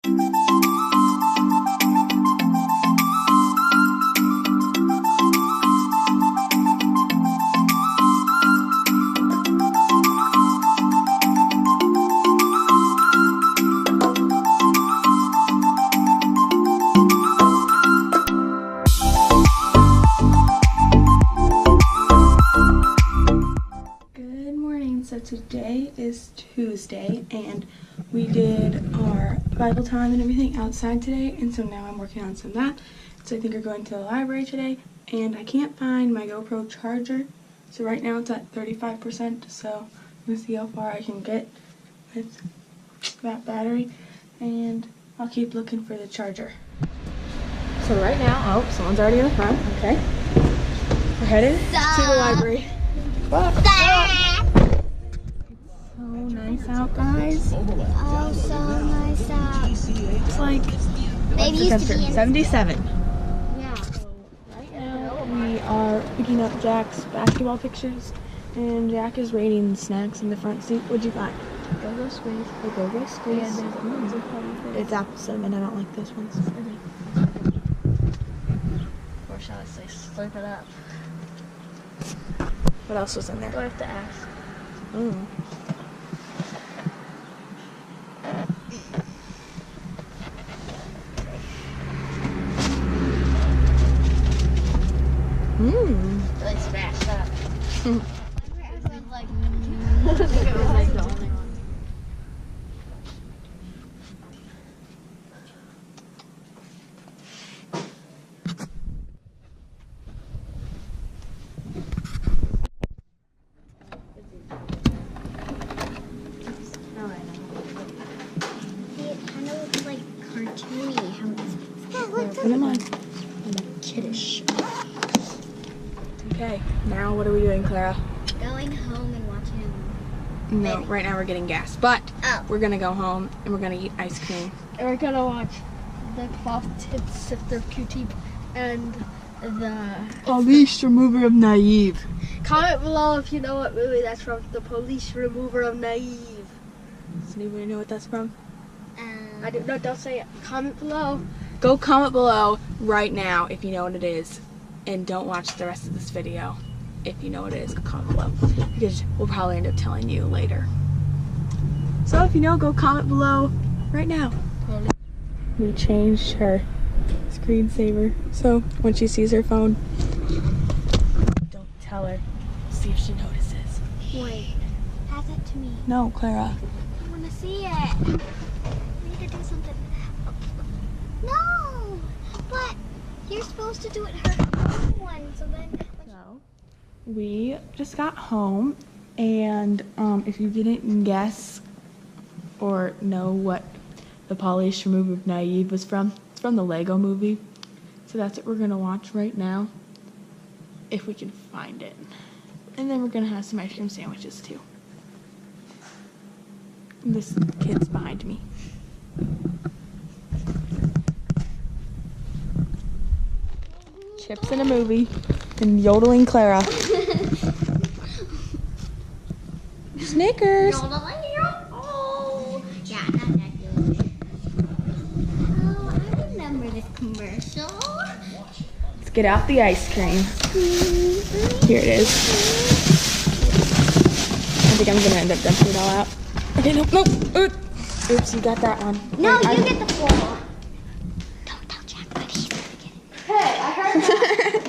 So today is Tuesday and we did our Bible time and everything outside today, and so now I'm working on some of that. So I think we're going to the library today, and I can't find my GoPro charger. So right now it's at 35%, so I'm going to see how far I can get with that battery, and I'll keep looking for the charger. So right now, oh, someone's already in the front, okay. We're headed to the library. Nice out, guys. Oh, so nice out. It's like Maybe used to be 77. Yeah. Right now we are picking up Jack's basketball pictures, and Jack is rating the snacks in the front seat. What'd you find? Go-Go Squeeze. The Go-Go Squeeze. Yeah, It's apple cinnamon. I don't like those ones. Or shall I say, slurp it up? What else was in there? Do I have to ask? Mm. Really smashed up. Kiddish. Okay, now what are we doing, Clara? Going home and watching No, right now we're getting gas, but Oh. we're gonna go home and we're gonna eat ice cream. And we're gonna watch the cloth tip sifter Q-tip and the Police remover of naive. comment below if you know what movie that's from. The police remover of naive. Does anybody know what that's from? I don't know. Don't say it. Comment below. Go comment below right now if you know what it is, and don't watch the rest of this video. If you know what it is, go comment below, because we'll probably end up telling you later. So if you know, go comment below right now. We changed her screensaver, so when she sees her phone, don't tell her. See if she notices. Wait, pass it to me. No, Clara. I want to see it. We need to do something. No, but you're supposed to do it her own one, so then. So we just got home, and if you didn't guess or know what the polish remover of naive was from, it's from the Lego movie. So that's what we're gonna watch right now, if we can find it. And then we're gonna have some ice cream sandwiches too. And this kid's behind me. Chips in a movie and yodeling Clara. Snickers. Oh, yeah, not that good. Oh, I remember this commercial. Let's get out the ice cream. Here it is. I think I'm gonna end up dumping it all out. Okay, nope. Oops, you got that one. No, Wait, you get the floor. Don't tell Jack, but he's gonna get it. Hey, I heard that.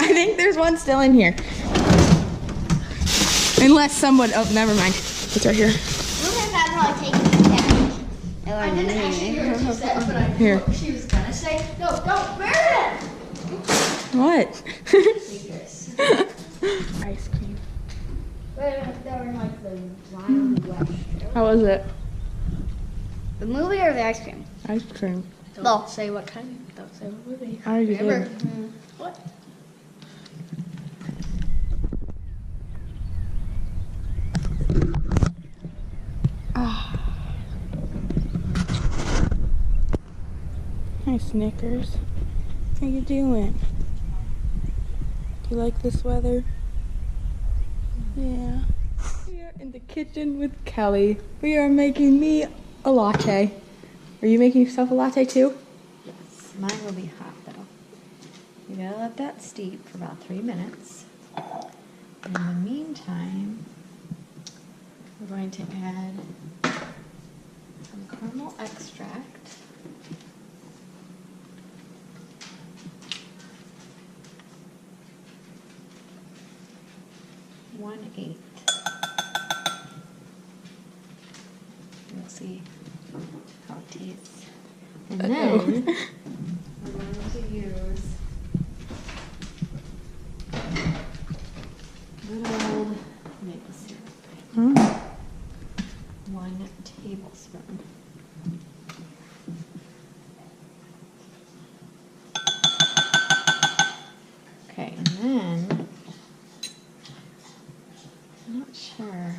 I think there's one still in here. Unless someone, oh, never mind. It's right here. Lucas had probably taken it down. I didn't actually hear what she said, but I knew Here. what she was gonna say. No, don't burn it. What? Secrets. Ice cream. Wait, they were in like the Wild West. How was it? The movie or the ice cream? Ice cream. Don't say what kind. Don't say what movie. I already Remember? did. What? Hi, Snickers. How you doing? Do you like this weather? Yeah. We are in the kitchen with Kelly. We are making me a latte. Are you making yourself a latte too? Yes, mine will be hot though. You gotta let that steep for about 3 minutes. In the meantime, we're going to add some caramel extract. One-eighth. We'll see how it tastes. And then we're going to use good old maple syrup. 1 tablespoon. Okay, and then I'm not sure.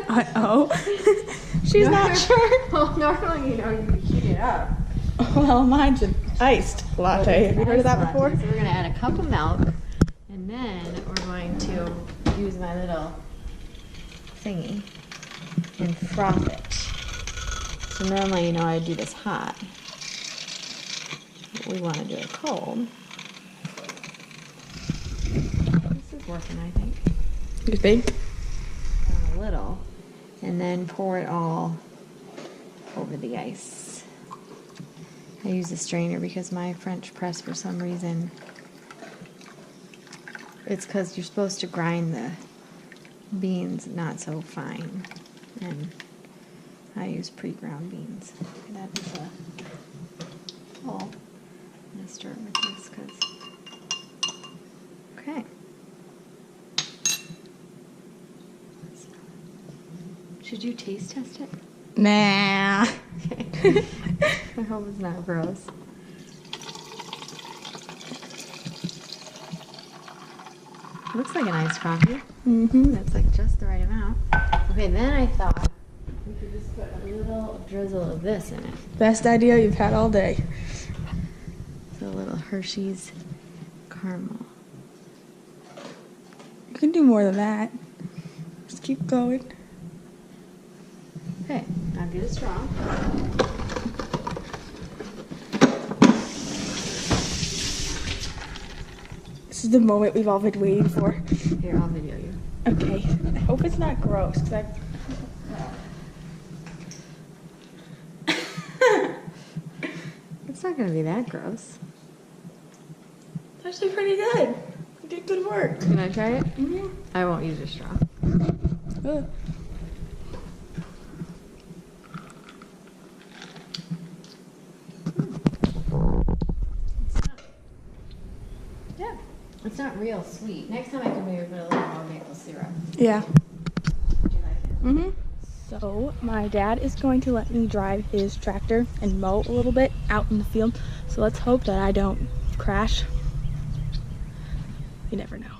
Uh-oh. She's not sure. Well, normally, you heat it up. Well, mine's an iced latte. Have you heard of that before? So we're gonna add a cup of milk, and then we're going to use my little thingy and froth it. So normally, I do this hot. But we want to do it cold. This is working, I think. You think? A little, and then pour it all over the ice. I use a strainer because my French press, for some reason, it's because you're supposed to grind the beans not so fine, and I use pre-ground beans. That is a oh, I'm gonna start with this because okay. Should you taste test it? Nah. Okay. I hope it's not gross. Looks like an iced coffee. Mm-hmm. That's like just the right amount. Okay, then I thought we could just put a little drizzle of this in it. Best idea you've had all day. So a little Hershey's caramel. You can do more than that. Just keep going. Okay, now get a straw. This is the moment we've all been waiting for. Here, I'll video you. Okay. I hope it's not gross, because I... It's not gonna be that gross. It's actually pretty good. You did good work. Can I try it? Mm-hmm. I won't use a straw. Ugh. Yeah. It's not real sweet. Next time I can maybe put a little more maple syrup. Yeah. Would you like it? Mm-hmm. So my dad is going to let me drive his tractor and mow a little bit out in the field. So let's hope that I don't crash. You never know.